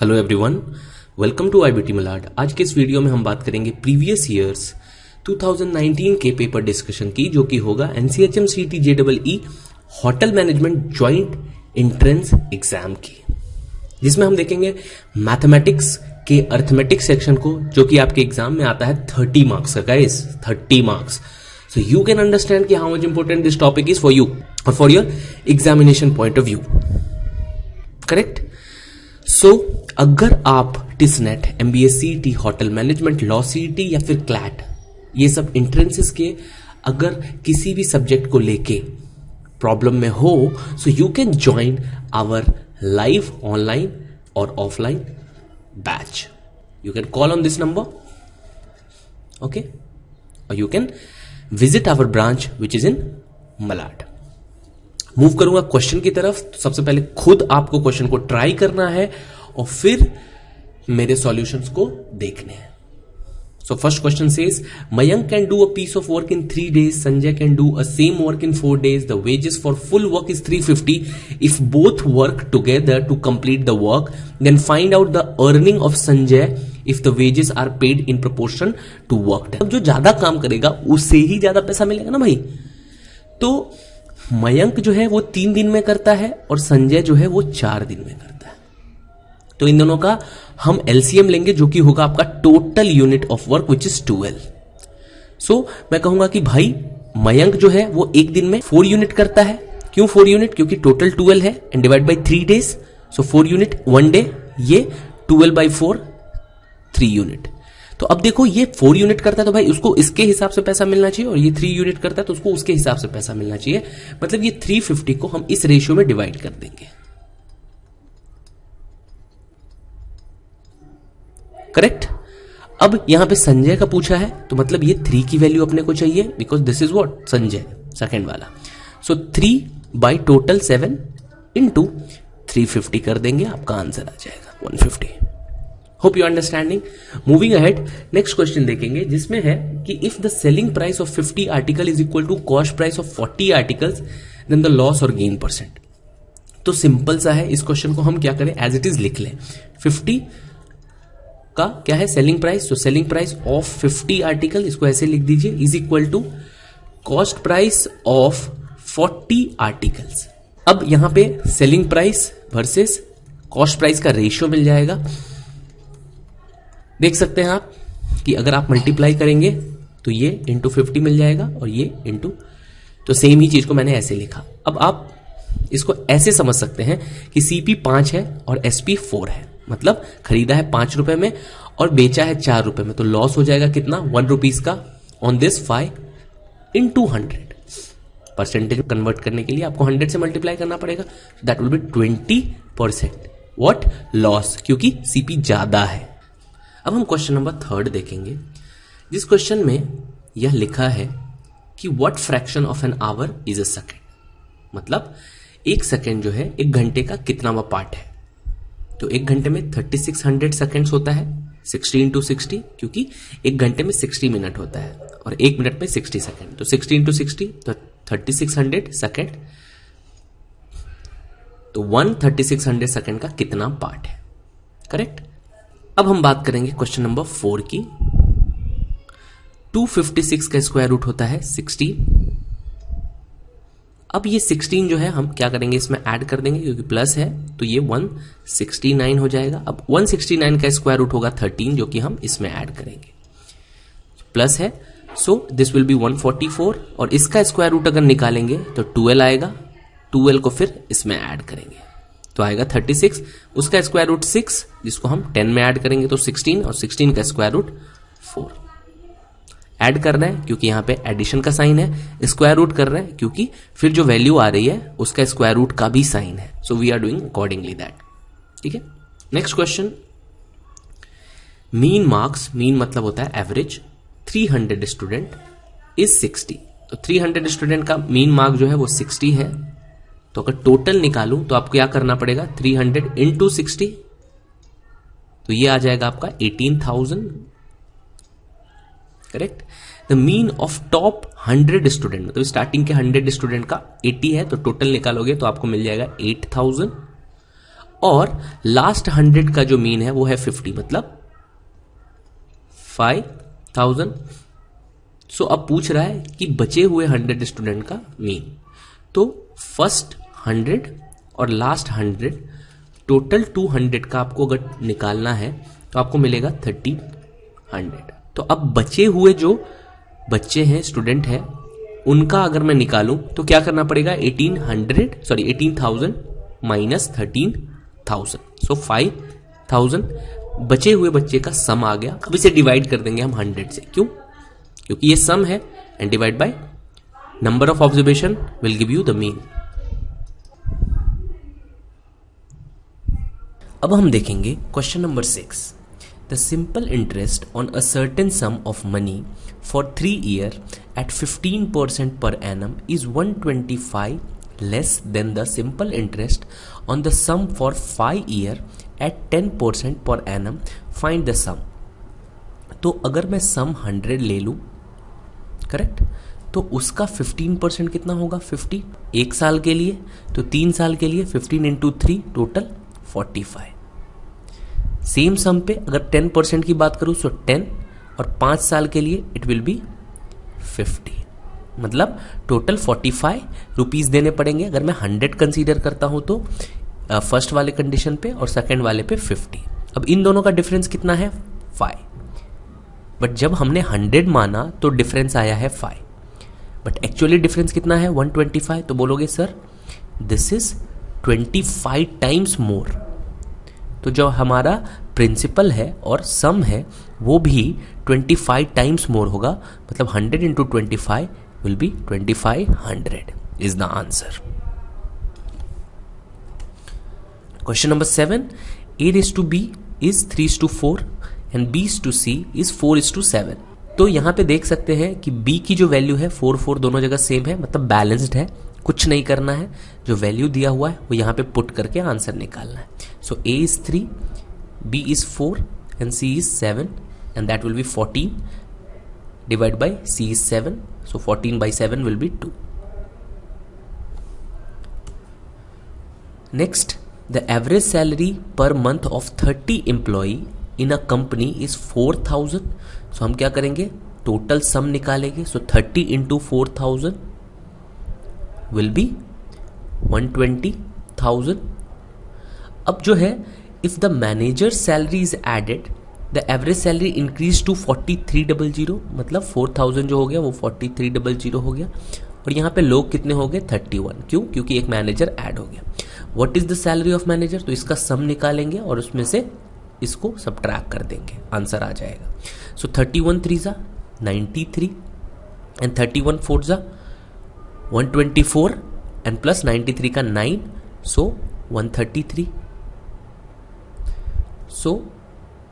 Hello everyone, welcome to IBT Malad. आज के इस वीडियो में हम बात करेंगे प्रीवियस ईयर्स 2019 के पेपर डिस्कशन की, जो कि होगा एनसीएचएम सीटी JEE hotel management joint entrance exam की, जिसमें हम देखेंगे मैथमेटिक्स के अर्थमेटिक सेक्शन को, जो कि आपके एग्जाम में आता है 30 मार्क्स का। Guys 30 marks, so you can understand कि how much important this topic is for you और for your examination point of view. Correct. So अगर आप TISSNET, MBA CET, hotel management, law CET या फिर क्लैट, ये सब entrances के अगर किसी भी सब्जेक्ट को लेके प्रॉब्लम में हो, so you can join our live online और offline batch. You can call on this number, okay, और you can visit our branch which is in Malad. Move करूंगा क्वेश्चन की तरफ। तो सबसे पहले खुद आपको क्वेश्चन को ट्राई करना है और फिर मेरे सॉल्यूशंस को देखने हैं। So first question says Mayank can do a piece of work in 3 days, Sanjay can do a same work in 4 days, the wages for full work is 350, if both work together to complete the work, then find out the earning of Sanjay if the wages are paid in proportion to work. अब जो ज्यादा काम करेगा उससे ही ज्यादा पैसा मिलेगा ना भाई। तो मयंक जो है वो 3 दिन में करता है और संजय जो है वो 4 दिन में करता है। तो इन दोनों का हम एलसीएम लेंगे, जो कि होगा आपका total unit of work which is 12। सो मैं कहूंगा कि भाई मयंक जो है वो एक दिन में 4 यूनिट करता है। क्यों 4 यूनिट? क्योंकि टोटल 12 है and divide by 3 days, so 4 unit 1 day, ये 12/4 3 यूनिट। तो अब देखो ये 4 यूनिट करता है तो भाई उसको इसके हिसाब से पैसा मिलना चाहिए, और ये 3 यूनिट करता है तो उसको उसके हिसाब से पैसा मिलना चाहिए। मतलब ये 350 को हम इस रेशियो में डिवाइड कर देंगे। करेक्ट। अब यहां पे संजय का पूछा है तो मतलब ये 3 की वैल्यू अपने को चाहिए, because this is what Sanjay second वाला। सो 3 बाई टोटल 7 इंटू 350 कर देंगे, आपका आंसर आ जाएगा 150। Hope you understanding. Moving ahead, next question देखेंगे, जिसमें है कि if the selling price of 50 article is equal to cost price of 40 articles, then the loss और गेन परसेंट। तो सिंपल सा है, इस क्वेश्चन को हम क्या करें, एज इट इज लिख लें। 50 का क्या है सेलिंग प्राइस, तो सेलिंग प्राइस ऑफ 50 आर्टिकल, इसको ऐसे लिख दीजिए, is equal to cost price of 40 articles. अब यहां पे selling price versus cost price का रेशियो मिल जाएगा। देख सकते हैं आप कि अगर आप मल्टीप्लाई करेंगे तो ये इंटू 50 मिल जाएगा और ये इंटू, तो सेम ही चीज को मैंने ऐसे लिखा। अब आप इसको ऐसे समझ सकते हैं कि सीपी 5 है और एसपी 4 है, मतलब खरीदा है 5 रुपए में और बेचा है 4 रुपए में, तो लॉस हो जाएगा कितना, 1 रुपीज का on this 5 into 100। Percentage convert करने के लिए आपको 100 से मल्टीप्लाई करना पड़ेगा, that will be 20% what loss, क्योंकि सीपी ज्यादा है। अब हम क्वेश्चन नंबर 3 देखेंगे, जिस क्वेश्चन में यह लिखा है कि what fraction of an hour is a second, मतलब एक सेकेंड जो है एक घंटे का कितनावा पार्ट है। तो एक घंटे में 3600 सेकेंड्स होता है, 60 इंटू 60, क्योंकि एक घंटे में 60 मिनट होता है और एक मिनट में 60 सेकेंड, तो 60 इंटू 60 तो 3600 सेकेंड। तो 3600 सेकेंड का कितना पार्ट है। करेक्ट। अब हम बात करेंगे क्वेश्चन नंबर 4 की। 256 का स्क्वायर रूट होता है 16। अब ये 16 जो है हम क्या करेंगे, इसमें ऐड कर देंगे, क्योंकि प्लस है तो ये 169 हो जाएगा। अब 169 का स्क्वायर रूट होगा 13, जो कि हम इसमें ऐड करेंगे, प्लस है, सो दिस विल बी 144, और इसका स्क्वायर रूट अगर निकालेंगे तो 12 आएगा। 12 को फिर इसमें ऐड करेंगे तो आएगा 36, उसका स्क्वायर रूट 6, जिसको हम 10 में ऐड करेंगे तो 16, और 16 का स्क्वायर रूट 4। ऐड कर रहे हैं क्योंकि यहां पे एडिशन का साइन है, स्क्वायर रूट कर रहे हैं क्योंकि फिर जो वैल्यू आ रही है उसका स्क्वायर रूट का भी साइन है, so we are doing accordingly that. ठीक है। Next question, mean marks, mean मतलब होता है एवरेज, 300 स्टूडेंट इज 60। तो 300 स्टूडेंट का मीन मार्क जो है वो 60 है। तो अगर टोटल निकालूं तो आपको क्या करना पड़ेगा, 300 इंटू 60, तो ये आ जाएगा आपका 18,000। Correct. The mean of top 100 student, मतलब स्टार्टिंग के 100 स्टूडेंट का 80 है, तो टोटल निकालोगे तो आपको मिल जाएगा 8,000। और लास्ट 100 का जो मीन है वो है 50, मतलब 5000। सो अब पूछ रहा है कि बचे हुए 100 स्टूडेंट का मीन। तो फर्स्ट 100 और लास्ट 100 टोटल 200 का आपको अगर निकालना है तो आपको मिलेगा 1300। तो अब बचे हुए जो बच्चे हैं, स्टूडेंट हैं, उनका अगर मैं निकालूं तो क्या करना पड़ेगा, 18,000 माइनस 13,000, सो 5,000 बचे हुए बच्चे का सम आ गया। अब इसे डिवाइड कर देंगे हम 100 से। क्यों? क्योंकि ये सम है, and divide by number of observation will give you the mean. अब हम देखेंगे question number 6। The simple interest on a certain sum of money for 3 years at 15% per annum is 125 less than the simple interest on the sum for 5 years at 10% per annum. Find the sum. तो अगर मैं सम 100 ले लूं, correct, तो उसका 15% कितना होगा, 50 एक साल के लिए, तो 3 साल के लिए 15 इंटू 3 टोटल 45। सेम सम पे अगर 10% की बात करूं तो 10 और 5 साल के लिए इट विल बी 50, मतलब टोटल 45 रुपीज देने पड़ेंगे अगर मैं 100 कंसीडर करता हूं तो फर्स्ट वाले कंडीशन पे और सेकंड वाले पे 50। अब इन दोनों का डिफरेंस कितना है, 5, बट जब हमने 100 माना तो डिफरेंस आया है 5, बट एक्चुअली डिफरेंस कितना है 125। तो बोलोगे sir this is 25 times more. तो जो हमारा प्रिंसिपल है और सम है वो भी 25 टाइम्स मोर होगा, मतलब 100 into 25 will be 2500 is the answer. Question number 7, a⁻b is 3:4 and b⁻c is 4:7। तो यहां पे देख सकते हैं कि b की जो वैल्यू है 4 दोनों जगह सेम है, मतलब बैलेंस्ड है, कुछ नहीं करना है, जो वैल्यू दिया हुआ है वो यहां पे पुट करके आंसर निकालना है। सो a is 3, b is 4 and c is 7 and that will be 14 divided by c is 7, so 14 by 7 will be 2. Next, the average salary per month of 30 employee in a company is 4,000. so हम क्या करेंगे, total sum निकालेंगे। so 30 into 4,000 will be 120,000. अब जो है, if the manager salary is added the average salary increase to 4300, मतलब 4000 जो हो गया वो 4300 हो गया, और यहाँ पे लोग कितने हो गए 31। क्यों? क्योंकि एक मैनेजर ऐड हो गया। What is the salary of manager, तो इसका सम निकालेंगे और उसमें से इसको सबट्रैक्ट कर देंगे, आंसर आ जाएगा। सो 31 3 जा 93 एंड 31 4 जा 124 एंड प्लस 93 का 9, सो 133, सो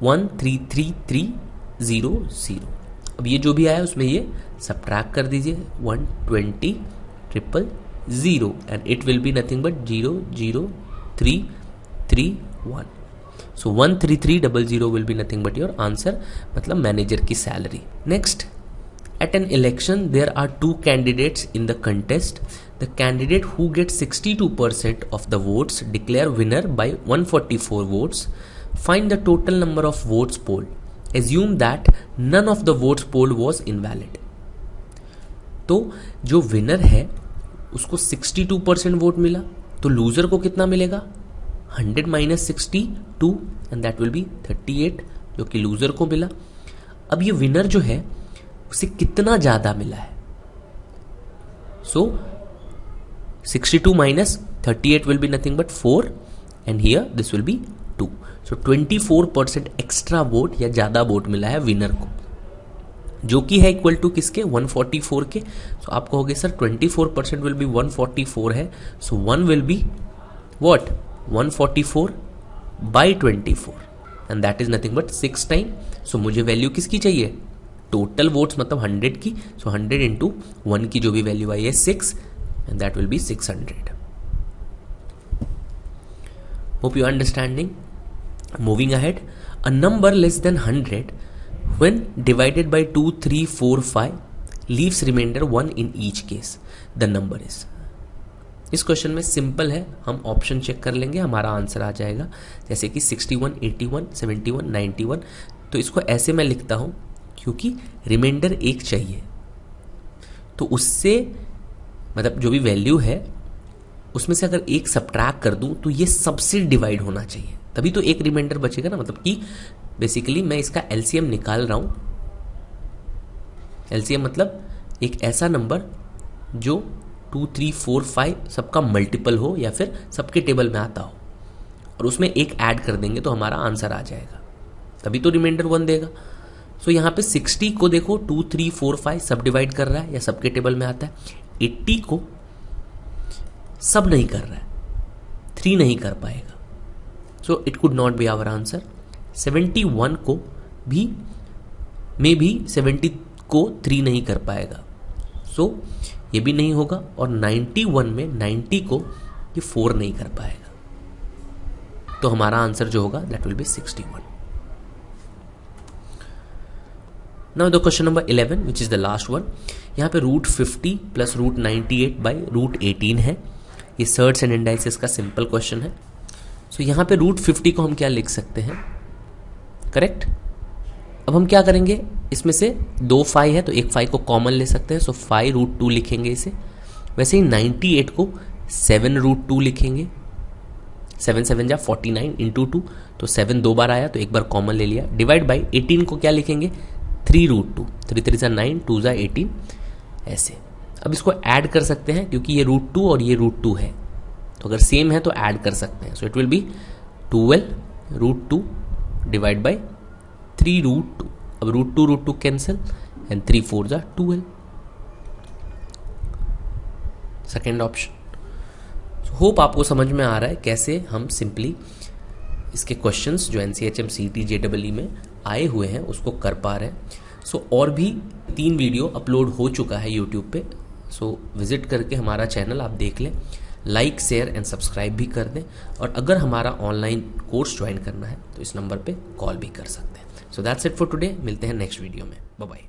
133,300। अब ये जो भी आया उसमें ये सबट्रैक्ट कर दीजिए, 120,000 and it will be nothing but 00331। So 133,000 will be nothing but your answer, मतलब मैनेजर की salary. Next, at an election there are 2 candidates in the contest. The candidate who gets 62% of the votes declare winner by 144 votes. Find the total number of votes polled. Assume that none of the votes polled was invalid. तो जो winner है उसको 62% vote मिला, तो loser को कितना मिलेगा, 100 minus 62 and that will be 38, जो कि लूजर को मिला। अब ये विनर जो है उसे कितना ज्यादा मिला है, सो 62 minus 38 will be nothing but 4 and here this will be 2, so 24% extra vote या ज्यादा वोट मिला है विनर को, जो कि है इक्वल टू किसके, 144 के। सो आप कहोगे सर 24% विल बी 144 है, so 1 will be what 144 by 24 and that is nothing but 6 time. So मुझे वैल्यू किसकी चाहिए, टोटल वोट्स मतलब 100 की, सो 100 इंटू 1 की जो भी वैल्यू आई है 6 and that will be 600। Hope you understanding. Moving ahead, a number less than 100 when divided by 2 3 4 5 leaves remainder 1 in each case, the number is। इस क्वेश्चन में सिंपल है, हम ऑप्शन चेक कर लेंगे, हमारा आंसर आ जाएगा। जैसे कि 61, 81, 71, 91। तो इसको ऐसे मैं लिखता हूं क्योंकि रिमाइंडर एक चाहिए, तो उससे मतलब जो भी वैल्यू है उसमें से अगर एक सब्ट्रैक्ट कर दूं तो ये सबसे डिवाइड होना चाहिए, तभी तो एक रिमाइंडर बचेगा ना। मतलब कि बेसिकली मैं इसका एलसीएम निकाल रहा हूं। एलसीएम मतलब एक ऐसा नंबर जो 2, 3, 4, 5 सबका मल्टीपल हो या फिर सबके टेबल में आता हो, और उसमें एक ऐड कर देंगे तो हमारा आंसर आ जाएगा, तभी तो रिमाइंडर 1 देगा। सो यहाँ पे 60 को देखो 2, 3, 4, 5 सब डिवाइड कर रहा है या सबके टेबल में आता है। 80 को सब नहीं कर रहा है, 3 नहीं कर पाएगा, so it could not be our answer. 71 को भी में भी 70 को 3 नहीं कर पाएगा, सो ये भी नहीं होगा। और 91 में 90 को ये 4 नहीं कर पाएगा, तो हमारा आंसर जो होगा that will be 61। Now the question number 11 which is the last one. यहाँ पे √50 प्लस √98 बाई √18 है। ये सर्ट्स एंड इंडाइसेस का सिंपल क्वेश्चन है। सो यहाँ पे √50 को हम क्या लिख सकते हैं, करेक्ट। अब हम क्या करेंगे, इसमें से 2 5 है तो एक 5 को कॉमन ले सकते हैं, सो 5 √2 लिखेंगे इसे। वैसे ही 98 को 7 √2 लिखेंगे। 7 7 जा 49 इंटू 2, तो 7 2 बार आया तो एक बार कॉमन ले लिया। डिवाइड बाई 18 को क्या लिखेंगे, 3 √2, 3 3 जा 9, 2 जा 18 ऐसे। अब इसको ऐड कर सकते हैं क्योंकि ये √2 और ये √2 है, तो अगर सेम है तो ऐड कर सकते हैं। So it will be 12 √2 divide by 3 √2। अब √2 कैंसिल एंड 3 4 जा 12, सेकेंड ऑप्शन। होप आपको समझ में आ रहा है कैसे हम सिंपली इसके क्वेश्चंस जो NCHM CT JEE में आए हुए हैं उसको कर पा रहे हैं। सो और भी 3 वीडियो अपलोड हो चुका है यूट्यूब पे, सो विजिट करके हमारा चैनल आप देख लें, लाइक शेयर एंड सब्सक्राइब भी कर दें। और अगर हमारा ऑनलाइन कोर्स ज्वाइन करना है तो इस नंबर पे कॉल भी कर सकते हैं। So that's it for today, मिलते हैं नेक्स्ट वीडियो में, बाय बाय।